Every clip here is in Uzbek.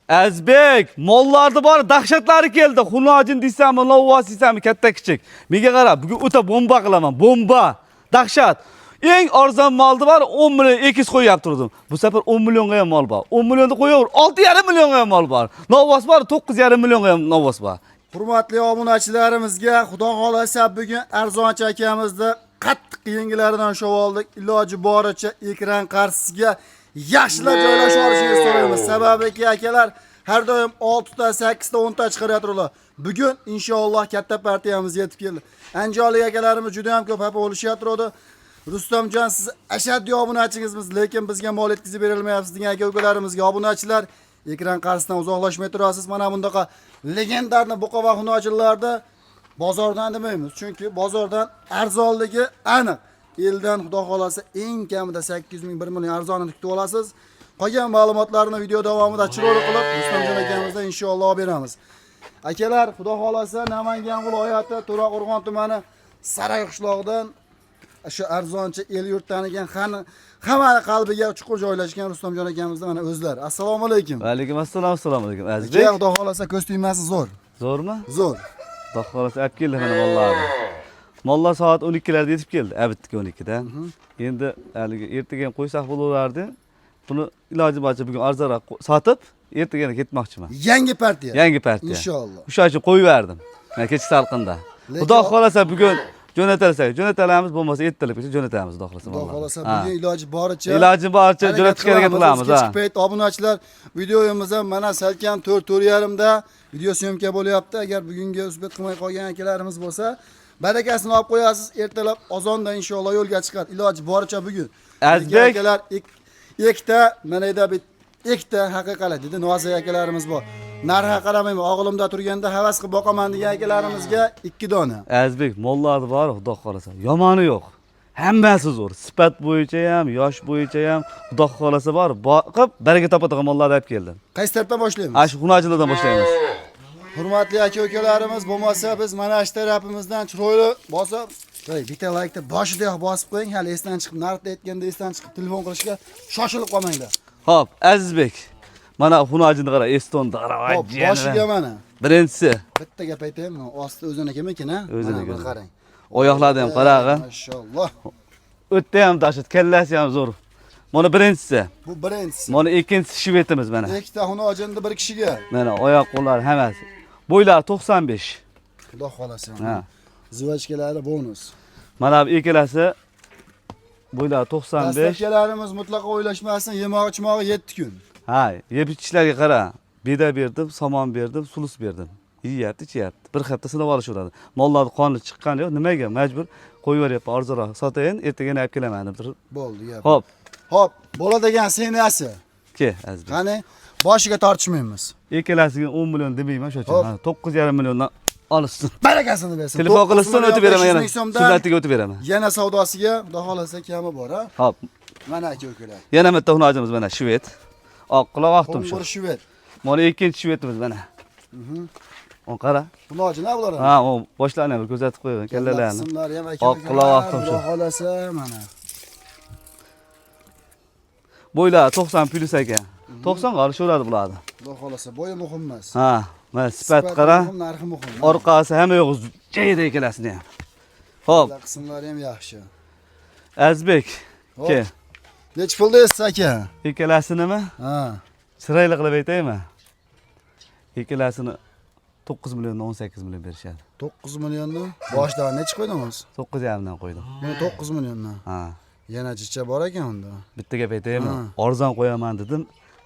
Azbek, mollarda bor dahshatlari keldi. Xunojin deysami, novvos deysami, katta kichik. Menga qara, bugun o'ta bomba qilaman. Bomba. Dahshat. Eng arzon molni bor 10 million ekiz qo'yib turdim. Bu safar 10 millionga ham mol bor. 10 millionni qo'yaver, 6,5 millionga ham mol bor. Novvos bor, 9,5 millionga ham novvos bor. Hurmatli obunachilarimizga Xudo xolasa bugun arzonchi akamizni qattiq yengilaridan ushlab oldik. Iloji boricha ekran qarshisiga yaxshilab joylashib olishingizni so'raymiz. Sababiki akalar har doim 6 ta, 8 ta, 10 ta chiqaryaptilar. Bugun inshaalloh katta partiyamiz yetib keldi. Andijonlik akalarimiz juda ham ko'p hapa bo'lishyapti. Rustamjon, siz ashaddiy obunachingizmiz, lekin bizga mol yetkazib berilmayapsiz degan aka-ukalarimizga obunachilar ekran qarshisidan uzoqlashmay turasiz. Mana bundaqa legendarni buqa va xunojillarda bozordan demaymiz, chunki bozordan arzonligi aniq. Eldan Xudo xolasa eng kamida 800 ming 1 million arzonini kutib olasiz. Qolgan ma'lumotlarni video davomida chiroyli qilib Rustamjon akamizdan inshaalloh olib beramiz. Akalar, Xudo xolasa Namangan viloyati To'raqo'rg'on tumani Saray qishlog'idan shu arzonchi el yurtdanigan hamma qalbiga chuqur joylashgan Rustamjon akamizdan mana o'zlar. Assalomu alaykum. Va alaykum assalom, assalomu alaykum. Azizbek. Xudo xolasa ko'z tuymasi zo'r. Zo'rmi? Zo'r. Xudo xolasa olib keldi mana mollarni. Mollar soat 12larda yetib keldi, abitga 12da. Endi haligi ertaga ham qo'ysak bo'lardi. Buni iloji boricha bugun arzonroq sotib, ertaga ketmoqchiman. Yangi partiya. Yangi partiya. Inshaalloh. O'sha uchun qo'yib berdim. Men kechki salqinda. Xudo xolasa bugun jo'natalamiz, bo'lmasa ertalabgacha jo'natamiz, xudo xolasa. Xudo xolasa bugun iloji boricha jo'natishga harakat qilamiz. Kechki payt obunachilar videoyimizni mana salkam 4-4:30 da video syomka bo'lyapti. Agar bugunga uzbat qilmay qolgan akalarimiz bo'lsa, barakasini olib qo'yasiz. Ertalab azonda inshaalloh yo'lga chiqadi. Iloji boricha bugun. Azbek akalar ikkita mana eda ikkita haqiqalar dedi. Nozik akalarimiz bor. Narxa qaramayman, og'ilimda turganda havas qilib boqaman degan akalarimizga 2 dona. Azbek, mollarni bor, xudo xolasa. Yomoni yo'q. Hammasi zo'r. Sifat bo'yicha ham, yosh bo'yicha ham, xudo xolasa bor. Boqib, baraka topadigan mollarni olib keldim. Qaysi tarafdan boshlaymiz? Shu xunojilardan boshlaymiz. Hurmatli aka-ukalarimiz, bo'lmasa biz mana shu tarafimizdan chiroyli bosib, bitta like boshida bosib qo'ying, hali esdan chiqib, narxda aytganda esdan chiqib telefon qilishga shoshilib qolmanglar. Xo'p, Azizbek. Mana xunojini qara, Estonda qara. Xo'p, boshiga mana. Birinchisi. Bitta gap aytaymi? Osti o'ziniki-mikin, ha? O'ziniki. Qarang. Oyoqlarni ham qarag'i. Mashalloh. O'tda ham dashit, kallasi ham zo'r. Mana birinchisi. Bu birinchisi. Mana ikkinchisi shvetimiz mana. Ikkita xunojinni bir kishiga. Mana oyoq qo'llar hammasi. Bo'ylari 95. Xudo xolasa. Ha. Zivachkalari bonus. Mana bu ikkalasi bo'ylari 95. Dastlabkilarimiz mutlaqo o'ylashmasin, yemoq-ichmog'i 7 kun. Ha, yeb ichishlarga qara. Beda berdim, somon berdim, sulus berdim. Yeyapti, ichyapti. Bir hafta sinab olishadi. Mollarni qoni chiqqani yo'q, nimaga majbur qo'yib beryapman, arzonroq sotayin, ertaga olib kelaman deb turib. Bo'ldi, gap. Xo'p, bo'ladigan senasi. Ke, Azizbek. Qani, boshiga tortishmaymiz. Ikkalasiga 10 million demayman, shu uchun. 9,5 milliondan olishsin. Barakasini bersin. Telefon qilishsin, o'tib beraman yana. Sunnatiga o'tib beraman. Yana savdosiga, xudo xolasa kami bor, ha? Xo'p. Mana aka-ukalar. Yana bitta xunojimiz mana shvet. Oq quloq vaqtim shu. Qo'ng'ir shvet. Mana ikkinchi shvetimiz mana. On qara. Xunojina bular. Ha, o boshlarni bir ko'rsatib qo'ygan, kallalarni. Qismlari ham Oq quloq vaqtim shu. Xudo xolasa mana. Bo'ylari 90 plus ekan. 90 ga olishaveradi bularni. Xudo xolasa bo'yi muhim emas. Ha, mana sifat qara. Narxi muhim. Orqasi hamma yo'q joyida ikkalasini ham. Xo'p. Qismlari ham yaxshi. Azizbek, ke. Nech pul deysiz aka? Ikkalasini Ha. Chiroyli qilib aytaymi? Ikkalasini 9 milliondan 18 million berishadi. 9 milliondan boshdan necha qo'ydingiz? 9,5 dan qo'ydim. Buni 9 milliondan. Ha. Yana jicha bor ekan unda. Bitta gap aytaymi? Arzon qo'yaman dedim.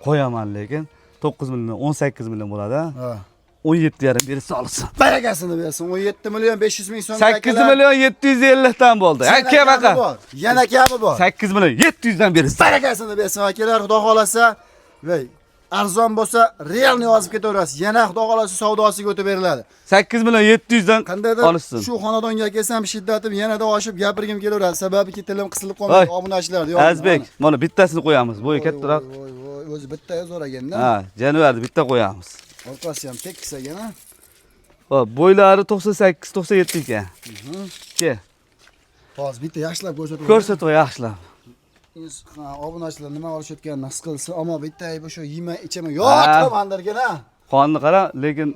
Qo'yaman lekin 9 million 18 million bo'ladi. Ha. 17,5 bersa olsin. Barakasini bersin. 17 million 500 ming so'm. 8 million 750 dan bo'ldi. Aka baqa. Yana kabi bor. 8 million 700 dan bersin. Barakasini bersin akalar, xudo xolasa. Voy, arzon bo'lsa realni yozib ketaverasiz. Yana xudo xolasa savdosiga o'tib beriladi. 8 million 700 dan olishsin. Shu xonadonga kelsam shiddatim yanada oshib gapirgim kelaveradi. Sababiki tilim qisilib qolmaydi obunachilar. Azizbek, mana bittasini qo'yamiz. Bo'yi kattaroq. Voy, o'zi bitta zo'r ekanda. Ha, januarda bitta qo'yamiz. Orqasi ham tekis ekan, ha. Xo'p, bo'ylari 98, 97 ekan. Ke. Hozir bitta yaxshilab ko'rsatib. Ko'rsatib yaxshilab. obunachilar nima olishayotganini his qilsin, ammo bitta aybi shu yema ichama yo'q Ha. qilmandirgan ha. Qonni qara, lekin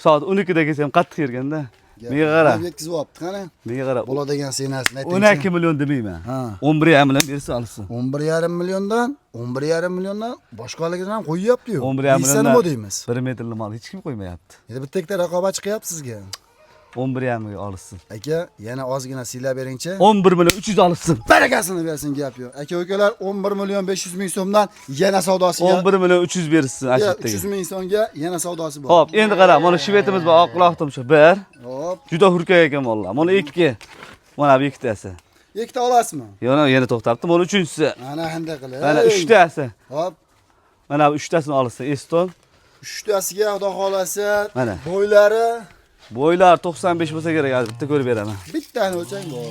soat 12da kelsam qattiq yerganda. Menga qara. Yetkizib olibdi qani. Menga qara. Bo'ladigan senasini ayting. 12 million demayman. Ha. 11,5 million bersa olsin. 11,5 milliondan 11,5 milliondan boshqaligidan ham qo'yyapti-yu. 11,5 milliondan nima deymiz? 1 metrli mol hech kim qo'ymayapti. Endi bitta ikkita raqobat chiqyapti sizga. 11,5 million olsin. Aka, yana ozgina siylab beringchi. 11 million 300 olsin. Barakasini bersin gap yo'q. Aka-ukalar 11 million 500 ming so'mdan yana savdosiga 11 million 300 bersin ashitdagi. 300 ming so'mga yana savdosi bor. Xo'p, endi qara, mana shvetimiz bor, oq quloqdim shu. 1. Hop, Juda hurkak ekan mollar. Mana 2. Mana bu ikkitasi. ikkita olasizmi? Yana to'xtabdi. Mana 3-inchisi. Mana shunday qilib. Mana 3tasi. Hop, Mana bu 3tasini olsin. Eston. 3tasiga xudo xolasa Mana. bo'ylari Bo'ylar 95 bo'lsa kerak, hozir bitta ko'rib beraman. bittani o'lchang bor.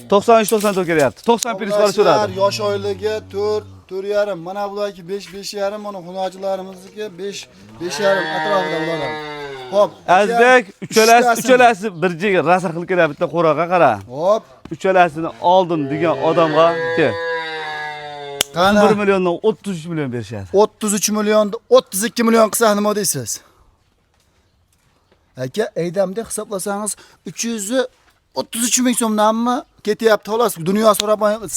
93-94 kelyapti. 90 pris qolib so'radi. Yosh oyligi 4,5. Mana bularki 5,5, mana xunochilarimizniki 5,5 atrofida bular. Hop, Azbek uchalasi bir jiga rasa qilib kelyapti bitta qo'roqqa qara. Hop, Uchalasini oldim degan odamga kel. qani 1 milliondan 33 million berishadi. 33 million, 32 million qilsa nima deysiz? Aka, aydamda hisoblasangiz 333 ming so'mdanmi ketyapti xolos. Dunyo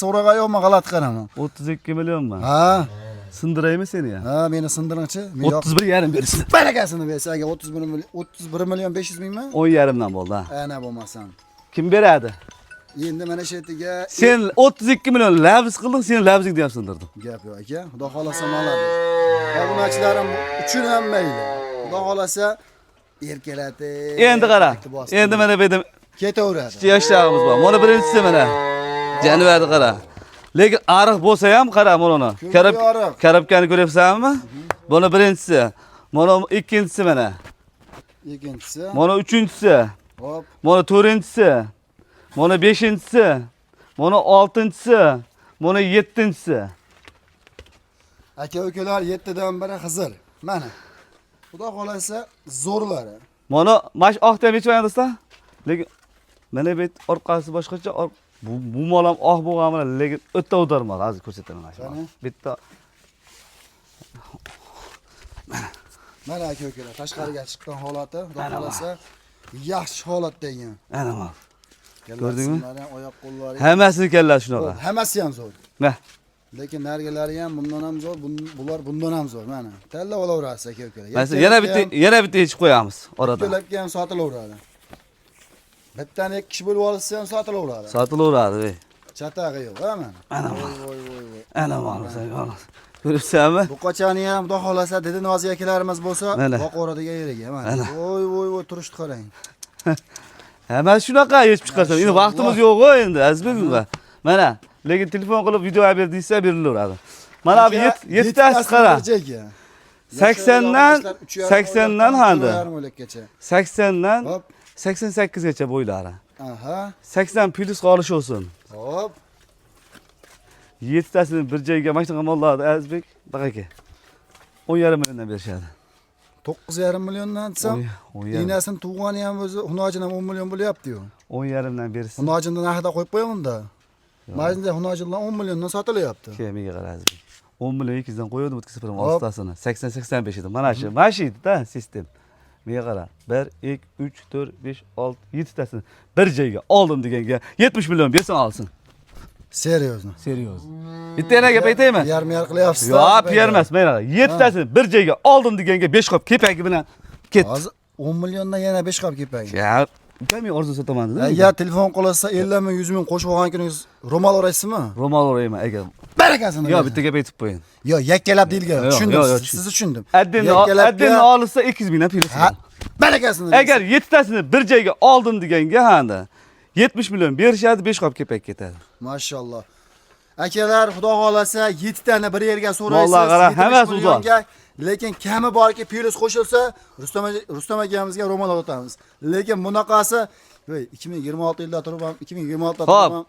so'rag'ayapmi, g'alati qaraman. 32 millionmi? Ha, Sindiraymi seni ya? ha, meni sindiringchi. 31,5 bersin. Barakasini bersa, aka 31 million 500 mingmi? 10,5 dan bo'ldi. Ana bo'lmasam. Kim beradi? Endi mana shu yerga Sen 32 million labz qilding, sen labzingni ham sindirdim. gap yo'q aka. Xudo xolasa maladi. Obunachilarim uchun ham mayli. Xudo xolasa erkalatib. Endi qara. Endi mana bu yerda ketaveradi. yoshlarimiz bor. Mana birinchisi mana. Januarda qara. Lekin ariq bo'lsa ham qara mana. Karabkani ko'ryapsanmi? Mana birinchisi. Mana ikkinchisi mana. Ikkinchisi. Mana uchinchisi. Hop. Mana to'rtinchisi. Mana 5-inchisi. Mana 6-inchisi. Mana 7-inchisi. Aka-ukalar 7dan biri Xizr. Mana. Xudo xolasa zo'rlari. Mana mash oqda ham hech do'stlar. Lekin mana bu orqasi boshqacha. Bu mol ham oq bo'lgan, lekin o'ta o'darmol. Hozir ko'rsataman mana shu. Bitta Mana aka-ukalar tashqariga chiqqan holati, xudo xolasa yaxshi holatda ekan. ana mol. Ko'rdingmi? Oyoq qo'llari. Hammasini kallasi shunaqa. Hammasi ham zo'r. Mana Lekin nargilari ham bundan ham zo'r, bular bundan ham zo'r. Mana tanlab olaverasiz aka-ukalar. yana bitta yechib qo'yamiz orada. To'labga ham sotilaveradi. Bittani 2 kishi bo'lib olsa ham sotilaveradi. Sotilaveradi. Chatag'i yo'q, ha mana. Ana voy voy voy. Ana mol sen. Ko'ribsanmi? Bu qochani ham xudo xolasa dedi nozik akalarimiz bo'lsa, Mana. boqoradiga yeriga mana. Voy voy voy turishni qarang. Hamma shunaqa yechib chiqarsan. Endi vaqtimiz yo'q endi Azbekga. Mana, lekin telefon qilib video olib ber desa berilaveradi. Mana bu 7 tasi qara. 80dan handi. 80dan Hop. 88 gacha bo'ylari. Aha. 80 plyus qolish olsun. Hop. 7 tasini bir joyga mana shunaqa mollarni Azbek baq aka. 10,5 milliondan berishadi. 9,5 milliondan desam, 10,5. inasini tug'ani ham o'zi Xunojin ham 10 million bo'lyapti-yu. 10,5 dan bersin. Xunojindan narxida qo'yib qo'yamanda. Majinda Xunojindan 10 milliondan sotilyapti. Kemiga qara Azbek. 10 million 200 dan qo'yadi o'tkazib beraman ostasini. 80-85 edi. Mana shu. Mana shu edi-da sistem. Menga qara. 1 2 3 4 5 6 7 tasini bir joyga oldim deganga 70 million bersin olsin. Seriozmi? Seriyoz. Bitta yana gap aytaymi? Yarmi-yar qilyapsiz. Yo'q, piyer emas, mana 7 tasini bir joyga oldim deganga 5 qop kepagi bilan ket. Hozir 10 milliondan yana 5 qop kepagi. Ya, men orzu sotaman dedi. Agar telefon qilsa 50 ming, 100 ming qo'shib olgan kuningiz ro'mol o'raysizmi? Ro'mol o'rayman agar. Barakasini. Yo'q, bitta gap aytib qo'ying. Yo'q, yakkalab deyilgan. Yo'q, Tushundim. yo'q, Sizni tushundim. Addinni olsa 200 mingdan pul. Ha, barakasini. Agar 7 tasini bir joyga oldim deganga handa 70 million berishadi, 5 qop kepak ketadi. Mashalloh. Akalar, xudo xolasa 7 tani bir yerga so'raysiz. Vallahi qara, hammasi uzun. Lekin kami borki, plyus qo'shilsa, Rustam akamizga ro'mol o'tamiz. Lekin bunaqasi 2026 yilda turib ham 2026 da turib ham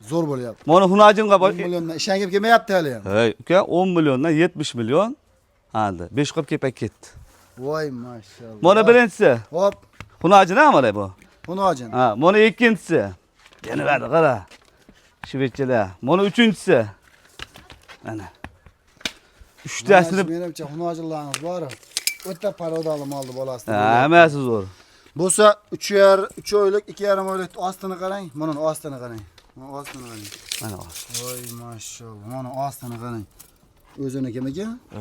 zo'r bo'lyapti. Mana Xunojinga 10 milliondan ishongib kelmayapti hali ham. Hey, uka 10 milliondan 70 million handi. 5 qop kepak ketdi. Voy mashalloh. Mana birinchisi. Hop, Xunojin ham mana bu. Xunojin. Ha, mana ikkinchisi. Yana qara. Şivetçiler. Mana üçüncüsü. Mana. Üçtasini Menimcha hunojillarimiz bor. O'ta parodalı maldı bolasini. hammasi zo'r. Bo'lsa 3 oylik, 2,5 oylik ostini qarang. Mana ostini qarang. Mana ostini qarang. Mana Voy maşallah. Mana ostini qarang. O'ziniki?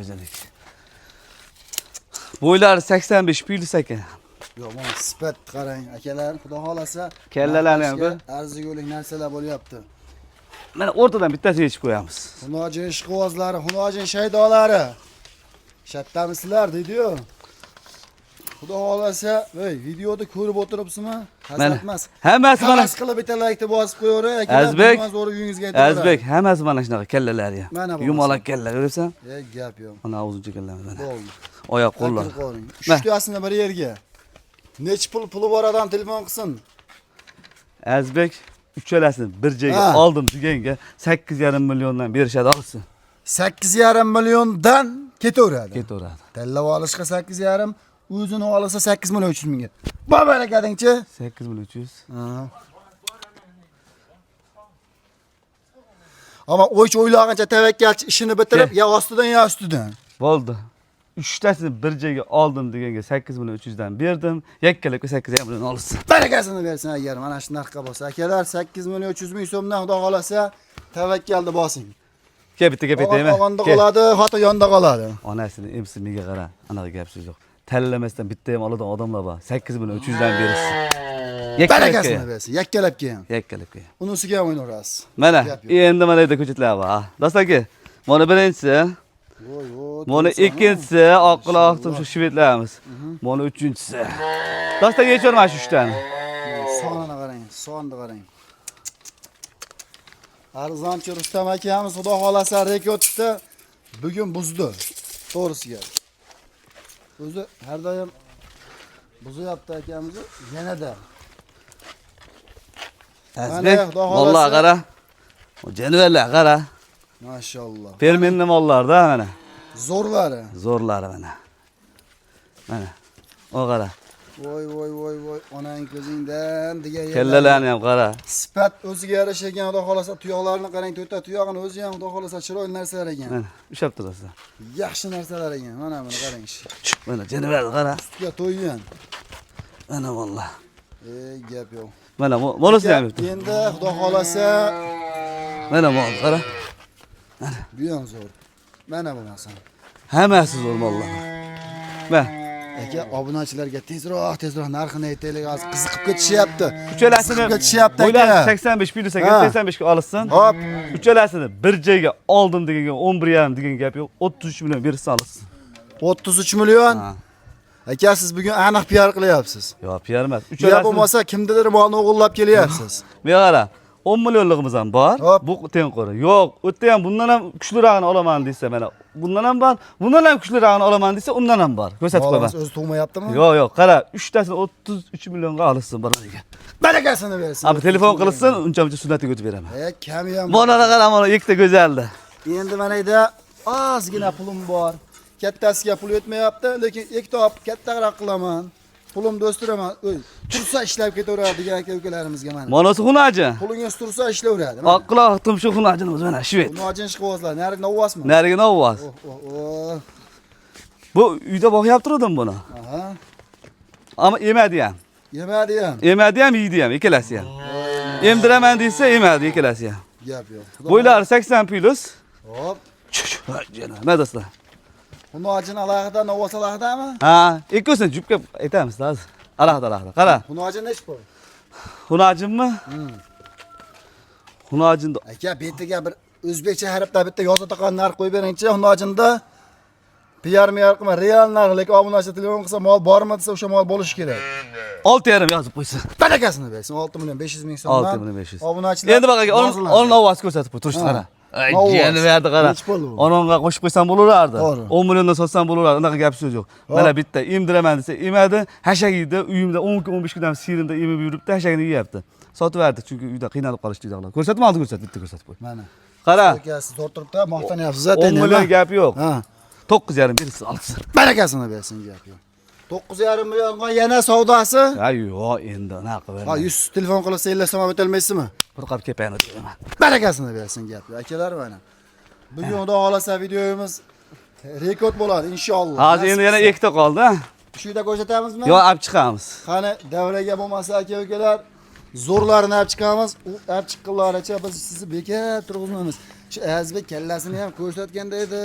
o'ziniki. Bo'ylari 85 plyus ekan. Yo'q, mana sifat qarang akalar. Xudo xolasa Kallalarni ham bir. arzigulik narsalar bo'lyapti. Mana o'rtadan bittasini yechib qo'yamiz. Hunojin ishqibozlari, hunojin shaydolari. Shattamizlar deydi-yu. Xudo xolasa, voy, videoda ko'rib o'tiribsizmi? Hasad emas. Hammasi mana Havas qilib bitta laykni bosib qo'yaver akalar. Azbek. Zo'r uyingizga aytaver. Azbek, hammasi mana shunaqa kallalar ya. Mana bu. Yumaloq kallalar ko'rsan? Gap yo'q. Mana o'zincha kallalar mana. Bo'ldi. Oyoq qo'llar. Uchtasini bir yerga. Nech puli bor odam telefon qilsin. Azbek uchalasini bir joyga Ha. oldim deganga 8,5 milliondan berishadi olsin. 8,5 milliondan ketaveradi. Ketaveradi. Tanlab olishga 8,5, o'zini olsa 8 million 300 mingga. Bor barakadingchi? 8 million 300. Ama o'ylag'ancha tavakkalchi ishini bitirib, ya ostidan ya ustidan. Bo'ldi. Uchtasini bir joyga oldim deganga 8 million 300 dan berdim. Yakkalakka 8,5 million olsin. Barakasini bersin agar mana shu narxga bo'lsa. Akalar 8 million 300 ming so'mdan xudo xolasa tavakkalni bosing. Bitta aytaymi? Og'anda qoladi, xotin yonda qoladi. Onasini emsimiga qara. Anaqa gap so'z yo'q. Tanlamasdan bitta ham oladigan odamlar bor. 8 million 300 dan berishsin. Barakasini bersin. Yakkalabga ham. Yakkalakka. Unisiga ham o'ynaverasiz. Mana Gap yo'q. endi mana yerda ko'chatlar bor. Do'stlar aka, mana birinchisi, Voy voy. mana ikkinchisi oq quloq tumshuq shvedlarimiz. Mana uchinchisi. Do'stlar yechor mana shu uchtani. Sonini qarang, sonni qarang. Arzonchi Rustam akamiz xudo xolasa rekordni bugun buzdi. To'g'risiga. O'zi har doim buzyapti akamiz, yanada. Azbek, Xudo xolasa- vallahi qara. O janivorlar qara. Maşallah. Fermenli mollarda mana. Zo'rlari. Zo'rlari mana. Mana. O qara. Voy voy voy voy, onang ko'zingdan degan yerlar. Kallalarni ham qara. Sifat o'ziga yarashagan xudo xolasa tuyoqlarni qarang, to'rtta tuyog'ini o'zi ham xudo xolasa chiroyli narsalar ekan. Mana, ushlab turasizlar. Yaxshi narsalar ekan. Mana buni qarang. Mana janivorni qara. Ustiga to'ygan. Mana vallahi. Gap yo'q. Mana monosini ham yuribdi. Endi xudo xolasa Mana mol qara. bu ham zo'r. Mana bu narsa. Hammasi zo'r mollar. Mana Aka, obunachilarga tezroq narxini aytaylik, hozir qiziqib ketishyapti. uchalasini Qiziqib ketishyapti bo'ylari aka. 85 plyus ekan, Ha. 85 ga olsin. Hop. Uchalasini bir joyga oldim deganga 11,5 degan gap yo'q. 33 million bersa olsin. 33 million. Ha. Aka, siz bugun aniq PR qilyapsiz. Yo'q, piar emas. Ya Uchalasini bo'lmasa kimnidir molni o'g'irlab kelyapsiz. men qara, 10 millionligimiz ham bor. Hop. Bu tengqori. Yo'q, o'tda ham bundan ham kuchlirog'ini olaman desa, mana bundan ham bor. Bundan ham kuchlirog'ini olaman desa, undan ham bor. Ko'rsatib qo'yaman. Molimiz o'zi tug'mayaptimi? Yo'q, yo'q, qara, 3tasini 33 millionga olsin baraliga. Barakasini bersin. Abi telefon qilsin, uncha-muncha sunnatiga o'tib beraman. Kami ham. Mana qara, mana ikkita go'zaldi. Endi mana eda ozgina pulim bor. Kattasiga pul yetmayapti, lekin ikkitob kattaroq qilaman. Pulimni o'stiraman. Tursa ishlab ketaveradi degan aka-ukalarimizga mana. Manasi xunaji. Pulingiz tursa ishlayveradi. Oq quloq tumshuq xunajimiz mana shved. Nojin ishqibozlar, narigi novvosmi? Nariga novvoz. Oh. Bu uyda boqyap turdim buni. Aha. Ammo yemadi ham. Yemadi ham. Yemadi ham, yeydi ham, ikkalasi ham. Emdiraman desa, yemadi ikkalasi ham. Gap yo'q. Bo'ylari 80 plyus. Hop. Nima do'stlar? Nojin alohida, novvos alohidami? Ha, ikkosini jupga aytamiz hozir. Alohida. Qara. Nojin nech pul? Xunajimmi? Xunajinda Aka, betiga bir o'zbekcha harfda bitta yozib taqan narx qo'yib beringchi. Nojinda PR qilma, real narx, lekin obunachi telefon qilsa mol bormi desa o'sha mol bo'lishi kerak. 6,5 yozib qo'ysin. Barakasini bersin. 6 million 500 ming so'mdan. 6 million 500. Obunachilar. Endi baqaga on ovoz ko'rsatib qo'y, turishni qara. Ay, Ovoz. jeni verdi qara. Nech pul bu? Ononga qo'shib qo'ysam bo'lardi. To'g'ri. 10 milliondan sotsam bo'lardi. Unaqa gap so'z yo'q. Mana bitta emdiraman desa, emadi. Hashagida uyimda 10 kun 15 kundan sirimda emib yuribdi, hashagini yeyapti. Sotib berdi, chunki uyda qiynalib qolishdi deydilar. Ko'rsatma oldi, bitta ko'rsatib qo'y. Mana. Qara. Aka, siz zo'r turibdi, maqtanyapsiz 10 million gap yo'q. Ha. 9,5 bersin, olsin. Barakasini bersin gap yo'q. 9,5 millionga yana savdosi? Ha, yo'q, endi unaqa Ha, berma. 100 telefon qilsa 50 so'm o'tolmaysizmi? Qurqab kepayni deyman. Barakasini bersin gap. Akalar mana. Bugun xudo xolasa videomiz rekord bo'ladi inshaalloh. Hozir endi yana ikkita qoldi. Shu yerda ko'rsatamizmi? Yo, olib chiqamiz. Qani davraga bo'lmasa aka-ukalar zo'rlarini olib chiqamiz. U olib chiqqanlaricha biz sizni bekor turg'izmaymiz. Shu Azbek kallasini ham ko'rsatganda edi.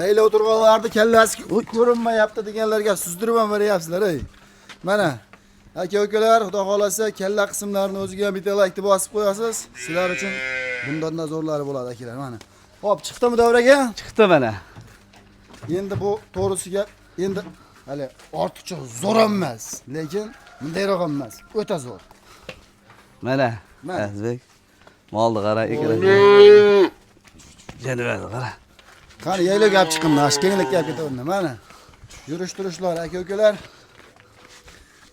Bayla o'tirganlarni kallasi ko'rinmayapti deganlarga suzdirib ham beryapsizlar, ey. Mana aka-ukalar, xudo xolasa kalla qismlarini o'ziga ham bitta laykni bosib qo'yasiz. Sizlar uchun bundan zo'rlari bo'ladi akalar, mana. Xo'p, chiqdimi davraga? Chiqdi mana. Endi bu to'g'risiga endi hali ortiqcha zo'r emas, lekin bundayroq emas, o'ta zo'r. Mana. Mana. Azbek. Molni qara, ikkala. Janivar qara. Qani yayla gap chiqimdi, ashkenglik gap ketaverdi. Mana. Yurish-turishlar aka-ukalar.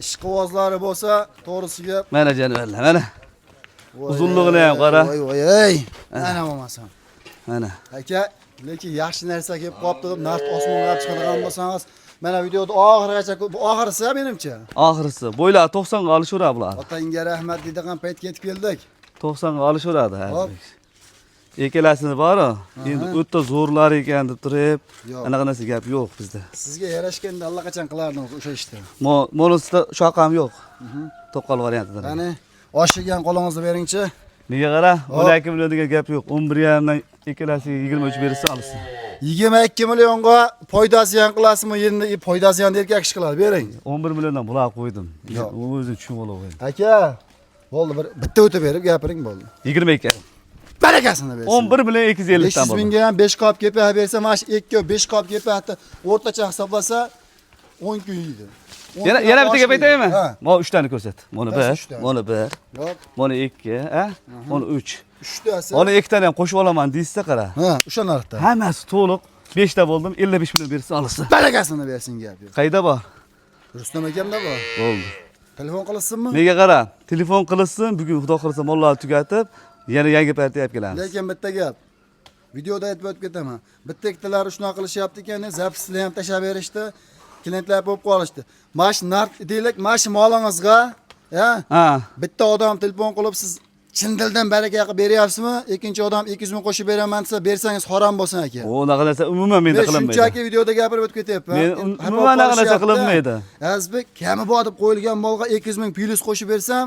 Ishqivozlari bo'lsa, to'g'risiga Mana janivarlar, mana. Uzunligini ham qara. Voy voy ey. Mana bo'lmasam. Mana. Aka, lekin yaxshi narsa kelib qopti deb nart osmonga olib chiqadigan bo'lsangiz, mana videoda oxirigacha bu oxirisi menimcha. Oxirisi bo'ylar 90 ga olishaveradi bular. Otangga rahmat deydigan payt ketib keldik. 90 ga olishaveradi Hop. Azbek. Ikkalasini bor-ku. Endi o'ta zo'rlar ekan deb turib, Yo'q. anaqa narsa gap yo'q bizda. Sizga yarashganda allaqachon qilardingiz o'sha ishni. Monosida shoqam yo'q. To'qol variantida. Qani, oshigan qo'lingizni beringchi. Nega qara? 12 million degan gap yo'q. 11 dan ikkalasiga 23 bersa olsin. 22 millionga foydasi ham qilasizmi? Endi foydasi ham erkak ish qiladi, bering. 11 milliondan bular qo'ydim. Yo'q. O'zim tushunib olaman. Aka, bo'ldi, bitta o'tib berib gapiring bo'ldi. 22. Barakasini bersin. 11 million 250 dan 500 bo'ldi. mingga ham 5 qop kepa bersa, mana shu 2 5 qop kepa o'rtacha hisoblasa 10 kun yeydi. Yana bitta gap aytaymi? Ha. Mana 3 tani ko'rsat. Mana Qaysi 1, uch tani? mana 1, Yo'q, mana 2, ha? Mana 3. 3 tasi. Mana 2 tani ham qo'shib olaman deysiz qara. Ha, o'sha narxda. Hammasi to'liq 5 ta bo'ldim, 55 million bersa olsin. Barakasini bersin gap yo'q. Qayda bor? Rustam akamda bor. Bo'ldi. Telefon qilasizmi? Nega qara? Telefon qilsin, bugun xudo xolasa mollarni tugatib, yana yangi partiya olib kelamiz. Lekin bitta gap. Videoda aytib o'tib ketaman. Bitta ikkitalari shunaqa qilishyapti ekan, zapisni ham tashab berishdi. Klientlar bo'lib qolishdi. Mana shu narx deylik, mana shu molingizga, ya, Ha. bitta odam telefon qilib siz chin dildan baraka qilib beryapsizmi? Ikkinchi odam 200 ming qo'shib beraman desa, bersangiz harom bo'lsin aka. U unaqa narsa umuman menda Men qilinmaydi. shunchaki videoda gapirib o'tib ketyapman. Men umuman unaqa narsa qilinmaydi. Azbek kami bor deb qo'yilgan molga 200 ming plus qo'shib bersam,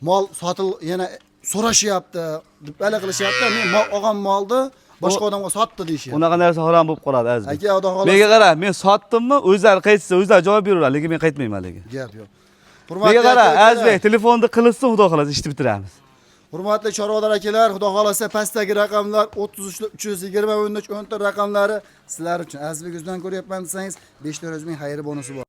mol sotil yana so'rashyapti, deb bala qilishyapti. Men olgan molni boshqa odamga sotdi deyishyapti. Unaqa narsa harom bo'lib qoladi azizim. Aka, xudo xolasa. Menga qara, men sotdimmi, o'zlari qaytsa, o'zlari javob beraveradi, lekin men qaytmayman lekin. Gap yo'q. Menga qara, aka-ukalar, Azbek telefonni qilsin, xudo xolasa ishni bitiramiz. Hurmatli chorvador akalar, xudo xolasa pastdagi raqamlar 33 320 13 14 raqamlari sizlar uchun. Azbek o'zidan ko'ryapman desangiz 500 ming xayri bonusi bor.